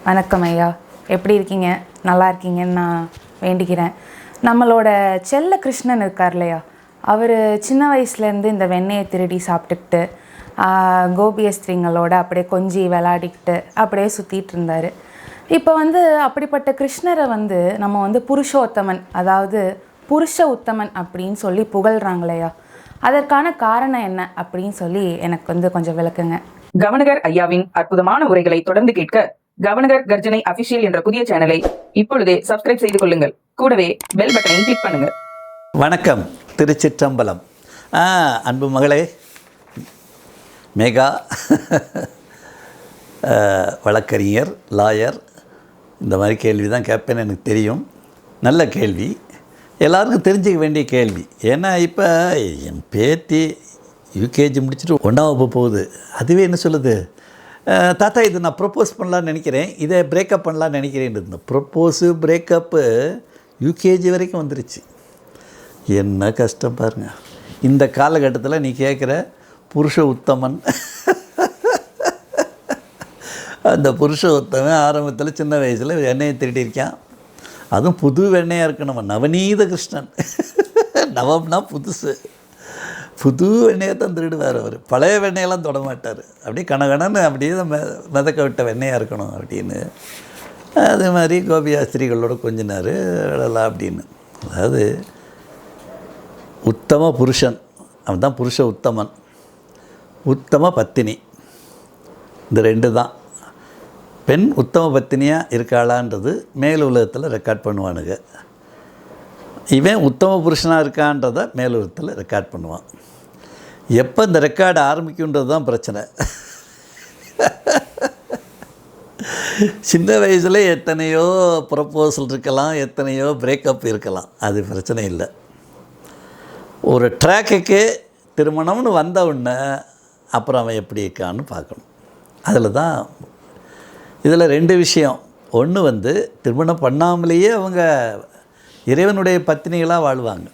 வணக்கம் ஐயா, எப்படி இருக்கீங்க? நல்லா இருக்கீங்கன்னு நான் வேண்டிக்கிறேன். நம்மளோட செல்ல கிருஷ்ணன் இருக்கார் இல்லையா, அவர் சின்ன வயசுலேருந்து இந்த வெண்ணெயை திருடி சாப்பிட்டுக்கிட்டு கோபியஸ்திரிங்களோட அப்படியே கொஞ்சி விளையாடிக்கிட்டு அப்படியே சுற்றிட்டு இருந்தார். இப்போ அப்படிப்பட்ட கிருஷ்ணரை நம்ம புருஷோத்தமன், அதாவது புருஷ உத்தமன் அப்படின்னு சொல்லி புகழ்கிறாங்களையா, அதற்கான காரணம் என்ன அப்படின்னு சொல்லி எனக்கு கொஞ்சம் விளக்குங்க. கவர்னர் ஐயாவின் அற்புதமான உரைகளை தொடர்ந்து கேட்க கவர்னர் கர்ஜனை அபிஷியல் என்ற புதிய சேனலை இப்பொழுதே சப்ஸ்கிரைப் செய்து கொள்ளுங்கள். கூடவே பெல் பட்டனை கிளிக் பண்ணுங்க. வணக்கம். திருச்சிற்றம்பலம். அன்பு மகளே மேகா, வழக்கறிஞர், லாயர், இந்த மாதிரி கேள்வி தான் கேட்பேன்னு எனக்கு தெரியும். நல்ல கேள்வி, எல்லாருக்கும் தெரிஞ்சிக்க வேண்டிய கேள்வி. ஏன்னா இப்போ என் பேத்தி யூகேஜி முடிச்சுட்டு 1ஆம் வகுப்பு போகுது. அதுவே என்ன சொல்லுது, தாத்தா இது நான் ப்ரப்போஸ் பண்ணலான்னு நினைக்கிறேன், இதை பிரேக்கப் பண்ணலான்னு நினைக்கிறேன். இந்த ப்ரப்போஸு பிரேக்கப்பு யூகேஜி வரைக்கும் வந்துருச்சு. என்ன கஷ்டம் பாருங்க. இந்த காலகட்டத்தில் நீ கேட்குற புருஷ உத்தமன், அந்த புருஷ உத்தமன் ஆரம்பத்தில் சின்ன வயசில் வெண்ணெயை திருட்டியிருக்கான். அதுவும் புது வெண்ணெயாக இருக்கணும். நவநீத கிருஷ்ணன். நவம்னா புதுசு, புது வெண்ணெயை தான் திருடுவார் அவர். பழைய வெண்ணெயெல்லாம் தொட மாட்டார். அப்படியே கணகணன்னு அப்படியே மிதக்க விட்ட வெண்ணெயாக இருக்கணும் அப்படின்னு. அதே மாதிரி கோபியாஸ்திரிகளோட கொஞ்சினார் விடலாம் அப்படின்னு. அதாவது உத்தம புருஷன், அவன் தான் புருஷ உத்தமன். உத்தம பத்தினி, இந்த ரெண்டு தான். பெண் உத்தம பத்தினியாக இருக்காளான்றது மேல் உலகத்தில் ரெக்கார்ட் பண்ணுவானுங்க. இவன் உத்தம புருஷனாக இருக்கான்றதை மேல் உலகத்தில் ரெக்கார்ட் பண்ணுவான். எப்போ இந்த ரெக்கார்டு ஆரம்பிக்குன்றது தான் பிரச்சனை. சின்ன வயசில் எத்தனையோ ப்ரப்போசல் இருக்கலாம், எத்தனையோ பிரேக்கப் இருக்கலாம், அது பிரச்சனை இல்லை. ஒரு ட்ராக்குக்கு திருமணம்னு வந்த உடனே அப்புறம் அவன் எப்படி இருக்கான்னு பார்க்கணும். அதில் தான் இதில் 2 விஷயம். ஒன்று திருமணம் பண்ணாமலேயே அவங்க இறைவனுடைய பத்தினிகளாக வாழ்வாங்க,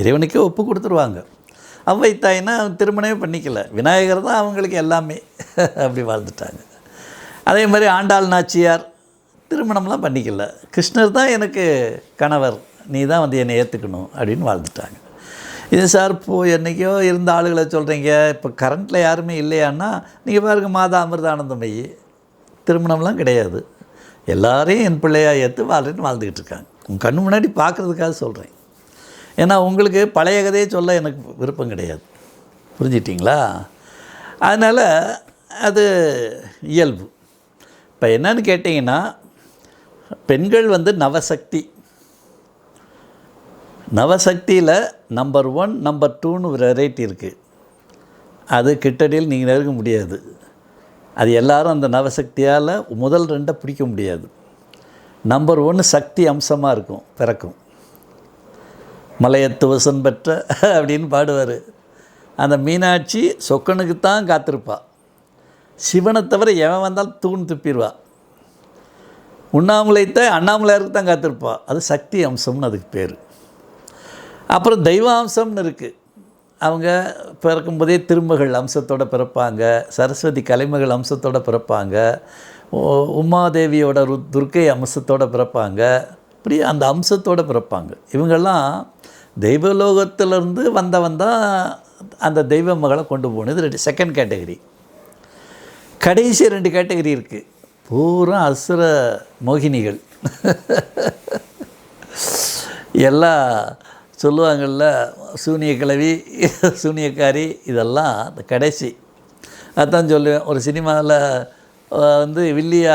இறைவனுக்கே ஒப்பு கொடுத்துருவாங்க. அவ்வை தாயினா திருமணமே பண்ணிக்கல, விநாயகர் தான் அவங்களுக்கு எல்லாமே, அப்படி வாழ்ந்துட்டாங்க. அதே மாதிரி ஆண்டாள் நாச்சியார் திருமணம்லாம் பண்ணிக்கல, கிருஷ்ணர் தான் எனக்கு கணவர், நீ தான் என்னை ஏற்றுக்கணும் அப்படின்னு வாழ்ந்துட்டாங்க. இது சார் இப்போது என்றைக்கோ இருந்த ஆளுகளை சொல்கிறீங்க, இப்போ கரண்ட்டில் யாருமே இல்லையான்னா நீங்கள் பாருங்க, மாதா அமிர்தானந்தமயி திருமணம்லாம் கிடையாது, எல்லாரையும் என் பிள்ளையாக ஏற்று வாழ்றேன்னு வாழ்ந்துக்கிட்டு இருக்காங்க. உங்கள் கண்ணு முன்னாடி பார்க்குறதுக்காக சொல்கிறேன். ஏன்னா உங்களுக்கு பழைய கதையை சொல்ல எனக்கு விருப்பம் கிடையாது, புரிஞ்சிட்டிங்களா? அதனால் அது இயல்பு. இப்போ என்னன்னு கேட்டிங்கன்னா, பெண்கள் நவசக்தி. நவசக்தியில் நம்பர் 1 நம்பர் 2ன்னு ஒரு வெரைட்டி இருக்குது. அது கிட்டடியில் நீங்கள் நெருங்க முடியாது. அது எல்லாரும் அந்த நவசக்தியால் முதல் 2 பிடிக்க முடியாது. நம்பர் 1 சக்தி அம்சமாக இருக்கும், பிறக்கும். மலையத்து வசன் பெற்ற அப்படின்னு பாடுவார். அந்த மீனாட்சி சொக்கனுக்கு தான் காத்திருப்பா, சிவனை தவிர எவன் வந்தாலும் தூண் துப்பிடுவா. உண்ணாமலைத்த அண்ணாமலையாருக்கு தான் காத்திருப்பா, அது சக்தி அம்சம்னு அதுக்கு பேர். அப்புறம் தெய்வ அம்சம்னு இருக்குது. அவங்க பிறக்கும்போதே திருமகள் அம்சத்தோடு பிறப்பாங்க, சரஸ்வதி கலைமகள் அம்சத்தோடு பிறப்பாங்க, உமாதேவியோட துர்க்கை அம்சத்தோடு பிறப்பாங்க. இப்படி அந்த அம்சத்தோடு பிறப்பாங்க. இவங்கெல்லாம் தெய்வலோகத்திலேருந்து வந்தவன் தான் அந்த தெய்வ மகளை கொண்டு போகணும். இது செகண்ட் கேட்டகரி. கடைசி 2 கேட்டகரி இருக்குது, பூரா அசுர மோகினிகள். எல்லாம் சொல்லுவாங்கள்ல, சூனிய கிழவி, சூனியக்காரி, இதெல்லாம் அந்த கடைசி. அதான் சொல்லுவேன், ஒரு சினிமாவில் வில்லியா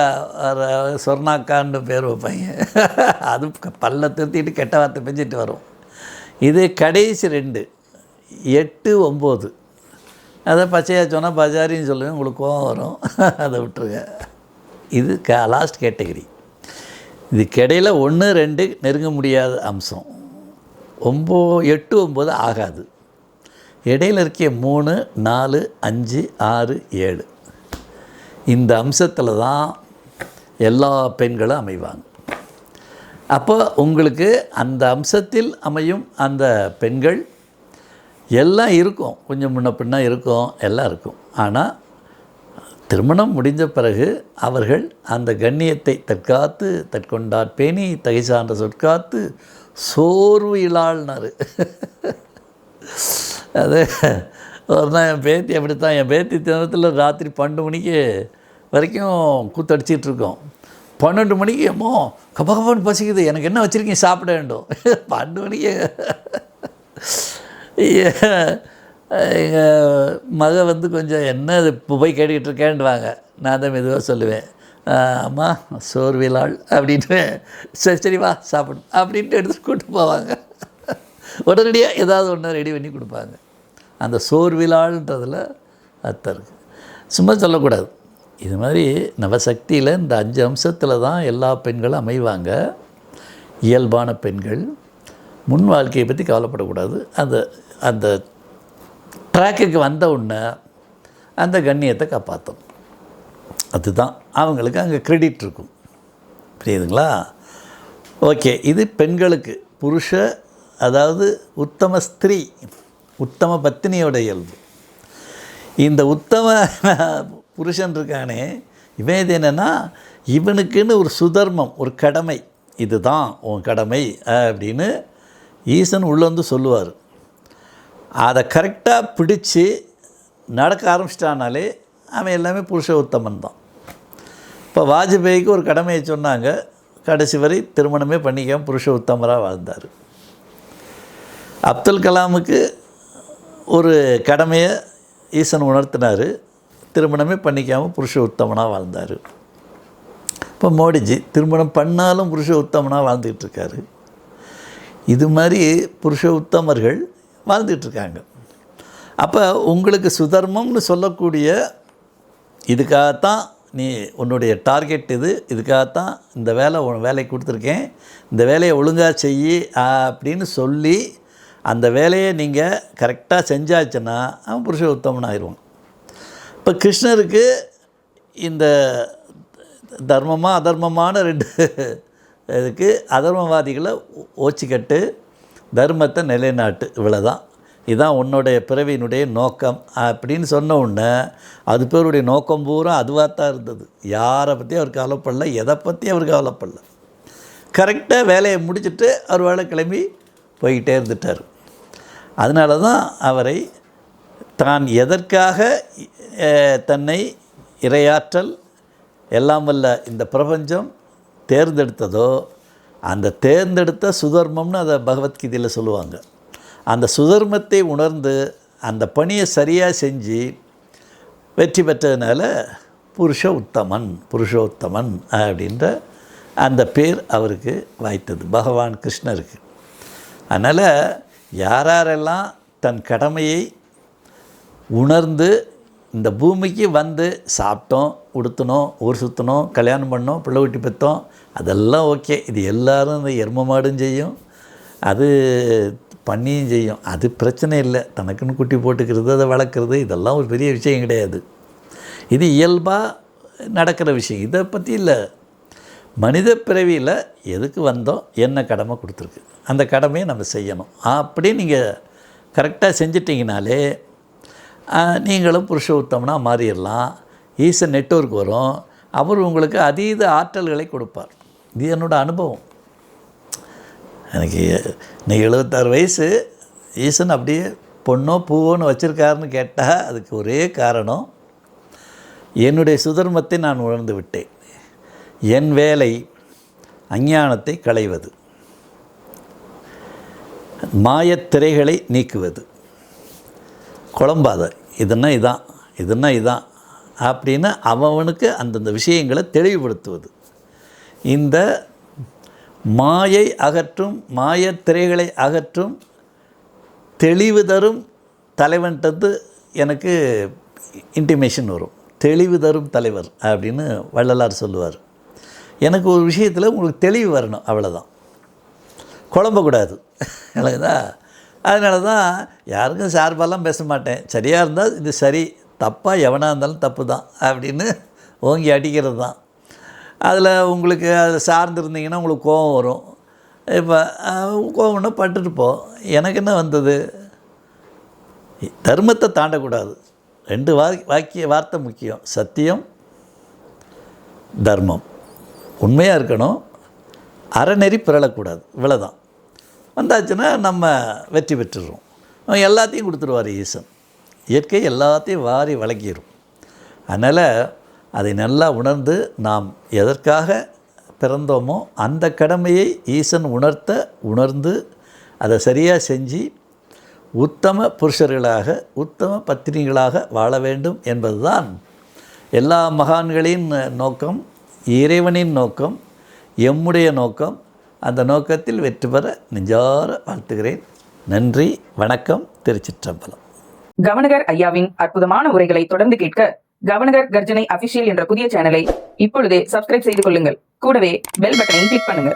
சொர்ணாக்கான்னு பேர் வைப்பாங்க. அது பல்ல திருத்திட்டு கெட்ட வார்த்தை பெஞ்சிட்டு வரும். இது கடைசி 2, 8, 9. அதை பச்சையாக சொன்னால் பஜாரின்னு சொல்லுவேன், உங்களுக்கு கோவம் வரும், அதை விட்டுருங்க. இது லாஸ்ட் கேட்டகரி. இதுக்கு இடையில் 1, 2 நெருங்க முடியாத அம்சம். 8, 9 ஆகாது. இடையில் இருக்க 3, 4, 5, 6, 7 இந்த அம்சத்தில் தான் எல்லா பெண்களும் அமைவாங்க. அப்போ உங்களுக்கு அந்த அம்சத்தில் அமையும் அந்த பெண்கள் எல்லாம் இருக்கும், கொஞ்சம் முன்ன பின்னா இருக்கும், எல்லாம் இருக்கும். ஆனால் திருமணம் முடிந்த பிறகு அவர்கள் அந்த கண்ணியத்தை தற்காத்து தற்கொண்டார் பேணி தகை சான்ற சொற்காத்து சோர்வு இலாள்னாரு. அது ஒரு நாள் என் பேத்தி அப்படித்தான். என் பேத்தி தினத்தில் ராத்திரி 12 மணிக்கு வரைக்கும் கூத்தடிச்சிட்ருக்கோம். 12 மணிக்கு அம்மோ கபகபன்னு பசிக்குது, எனக்கு என்ன வச்சுருக்கீங்க சாப்பிட வேண்டும். 12 மணிக்கு எங்கள் மக வந்து கொஞ்சம் என்ன இது போய் கேட்டுக்கிட்டு இருக்கேன்டுவாங்க. நான் தான் மெதுவாக சொல்லுவேன், அம்மா சோர்விலாள் அப்படின்ட்டு, சரி சரி வா சாப்பிடும் அப்படின்ட்டு எடுத்து கூப்பிட்டு போவாங்க. உடனடியாக ஏதாவது ஒன்று ரெடி பண்ணி கொடுப்பாங்க. அந்த சோர்விலாள்ன்றதில் அர்த்தம் இருக்குது. சும்மா சொல்லக்கூடாது. இது மாதிரி நவசக்தியில் இந்த 5 அம்சத்தில் தான் எல்லா பெண்களும் அமைவாங்க. இயல்பான பெண்கள் முன் வாழ்க்கையை பற்றி கவலைப்படக்கூடாது. அந்த அந்த ட்ராக்குக்கு வந்த உடனே அந்த கண்ணியத்தை காப்பாற்றும். அதுதான் அவங்களுக்கு அங்கே கிரெடிட் இருக்கும். புரியுதுங்களா? ஓகே, இது பெண்களுக்கு. புருஷ அதாவது உத்தம ஸ்திரீ, உத்தம பத்தினியோட இயல்பு. இந்த உத்தம புருஷன் இருக்கானே, இவன் இது என்னென்னா, இவனுக்குன்னு ஒரு சுதர்மம், ஒரு கடமை, இதுதான் உன் கடமை அப்படின்னு ஈசன் உள்ளே வந்து சொல்லுவார். அதை கரெக்டாக பிடிச்சி நடக்க ஆரம்பிச்சிட்டானாலே அவன் எல்லாமே புருஷ உத்தமன் தான். இப்போ வாஜ்பாய்க்கு ஒரு கடமையை சொன்னாங்க, கடைசி வரை திருமணமே பண்ணிக்காமல் புருஷ உத்தமராக வாழ்ந்தார். அப்துல் கலாமுக்கு ஒரு கடமையை ஈசன் உணர்த்தினார், திருமணமே பண்ணிக்காமல் புருஷ உத்தமனாக வாழ்ந்தார். இப்போ மோடிஜி திருமணம் பண்ணாலும் புருஷ உத்தமனாக வாழ்ந்துகிட்ருக்காரு. இது மாதிரி புருஷ உத்தமர்கள் வாழ்ந்துகிட்ருக்காங்க. அப்போ உங்களுக்கு சுதர்மம்னு சொல்லக்கூடிய, இதுக்காகத்தான் நீ உன்னுடைய டார்கெட் இது, இதுக்காகத்தான் இந்த வேலை கொடுத்துருக்கேன், இந்த வேலையை ஒழுங்காக செய்யி அப்படின்னு சொல்லி அந்த வேலையை நீங்கள் கரெக்டாக செஞ்சாச்சுன்னா அவன் புருஷ உத்தமனாகிடுவான். இப்போ கிருஷ்ணருக்கு இந்த தர்மமாக அதர்மமான 2 இதுக்கு அதர்மவாதிகளை ஓச்சிக்கட்டு தர்மத்தை நிலைநாட்டு, இவ்வளோதான், இதுதான் உன்னுடைய பிறவியினுடைய நோக்கம் அப்படின்னு சொன்ன உடனே அது பேருடைய நோக்கம் பூரா அதுவாக தான் இருந்தது. யாரை பற்றி அவர் கவலைப்படல, எதை பற்றி அவர் கவலைப்படல. கரெக்டாக வேலையை முடிச்சுட்டு அவர் வேலை கிளம்பி போய்கிட்டே இருந்துட்டார். அதனால தான் அவரை தான் எதற்காக தன்னை இறையாற்றல் எல்லாம் வல்ல இந்த பிரபஞ்சம் தேர்ந்தெடுத்ததோ அந்த தேர்ந்தெடுத்த சுதர்மம்னு அதை பகவத்கீதையில் சொல்லுவாங்க. அந்த சுதர்மத்தை உணர்ந்து அந்த பணியை சரியாக செஞ்சு வெற்றி பெற்றதுனால புருஷோத்தமன் அப்படின்ற அந்த பேர் அவருக்கு வாய்த்தது, பகவான் கிருஷ்ணருக்கு. அதனால் யாரெல்லாம் தன் கடமையை உணர்ந்து இந்த பூமிக்கு வந்து சாப்பிட்டோம், உடுத்தினோம், ஊர் சுற்றினோம், கல்யாணம் பண்ணோம், பிள்ளை குட்டி பெற்றோம், அதெல்லாம் ஓகே. இது எல்லோரும் இந்த எரும மாடும் செய்யும், அது பண்ணியும் செய்யும், அது பிரச்சனை இல்லை. தனக்குன்னு குட்டி போட்டுக்கிறது, அதை வளர்க்குறது, இதெல்லாம் ஒரு பெரிய விஷயம் கிடையாது. இது இயல்பாக நடக்கிற விஷயம். இதை பற்றி இல்லை. மனித பிறவியில் எதுக்கு வந்தோம், என்ன கடமை கொடுத்துருக்கு, அந்த கடமையை நம்ம செய்யணும். அப்படி நீங்கள் கரெக்டாக செஞ்சிட்டிங்கனாலே நீங்களும் புருஷ உத்தமனாக மாறிடலாம். ஈசன் நெட்வொர்க் வரும், அவர் உங்களுக்கு அதீத ஆற்றல்களை கொடுப்பார். இது என்னோடய அனுபவம். எனக்கு இன்னைக்கு 76 வயசு. ஈசன் அப்படியே பொண்ணோ பூவோன்னு வச்சுருக்காருன்னு கேட்டால் அதுக்கு ஒரே காரணம், என்னுடைய சுதர்மத்தை நான் உணர்ந்து விட்டேன். என் வேலை அஞ்ஞானத்தை களைவது, மாயத்திரைகளை நீக்குவது. குழம்பாத, இதுன்னா இதான் அப்படின்னு அவனுக்கு அந்தந்த விஷயங்களை தெளிவுபடுத்துவது. இந்த மாயை அகற்றும், மாயத்திரைகளை அகற்றும் தெளிவு தரும் தலைவன்ட்டு எனக்கு இன்டிமேஷன் வரும். தெளிவு தரும் தலைவர் அப்படின்னு வள்ளலார் சொல்லுவார். எனக்கு ஒரு விஷயத்தில் உங்களுக்கு தெளிவு வரணும், அவ்வளோதான். குழம்பக்கூடாது, இல்லைங்களா? அதனால தான் யாருக்கும் சார்பாலாம் பேச மாட்டேன். சரியாக இருந்தால் இது சரி, தப்பாக எவனாக இருந்தாலும் தப்பு தான் அப்படின்னு ஓங்கி அடிக்கிறது தான். அதில் உங்களுக்கு அதை சார்ந்திருந்தீங்கன்னா உங்களுக்கு கோபம் வரும். இப்போ கோபம்னா பட்டுட்டு போ, எனக்கு என்ன வந்தது? தர்மத்தை தாண்டக்கூடாது, 2 வார்த்தை முக்கியம். சத்தியம், தர்மம். உண்மையாக இருக்கணும், அறநெறி பிறழக்கூடாது. இவ்வளோதான். வந்தாச்சுன்னா நம்ம வெற்றி பெற்றுடுறோம். அவன் எல்லாத்தையும் கொடுத்துருவார் ஈசன். இயற்கை எல்லாத்தையும் வாரி வழங்கிடும். அதனால் அதை நல்லா உணர்ந்து நாம் எதற்காக பிறந்தோமோ அந்த கடமையை ஈசன் உணர்ந்து அதை சரியாக செஞ்சு உத்தம புருஷர்களாக உத்தம பத்தினிகளாக வாழ வேண்டும் என்பதுதான் எல்லா மகான்களின் நோக்கம், இறைவனின் நோக்கம், எம்முடைய நோக்கம். அந்த நோக்கத்தில் வெற்றி பெற நெஞ்சார வாழ்த்துகிறேன். நன்றி, வணக்கம். திருச்சிற்றம்பலம். கவர்னர் ஐயாவின் அற்புதமான உரைகளை தொடர்ந்து கேட்க கவர்னர் கர்ஜனை அபிஷியல் என்ற புதிய சேனலை இப்பொழுதே சப்ஸ்கிரைப் செய்து கொள்ளுங்கள். கூடவே பெல் பட்டனை கிளிக் பண்ணுங்க.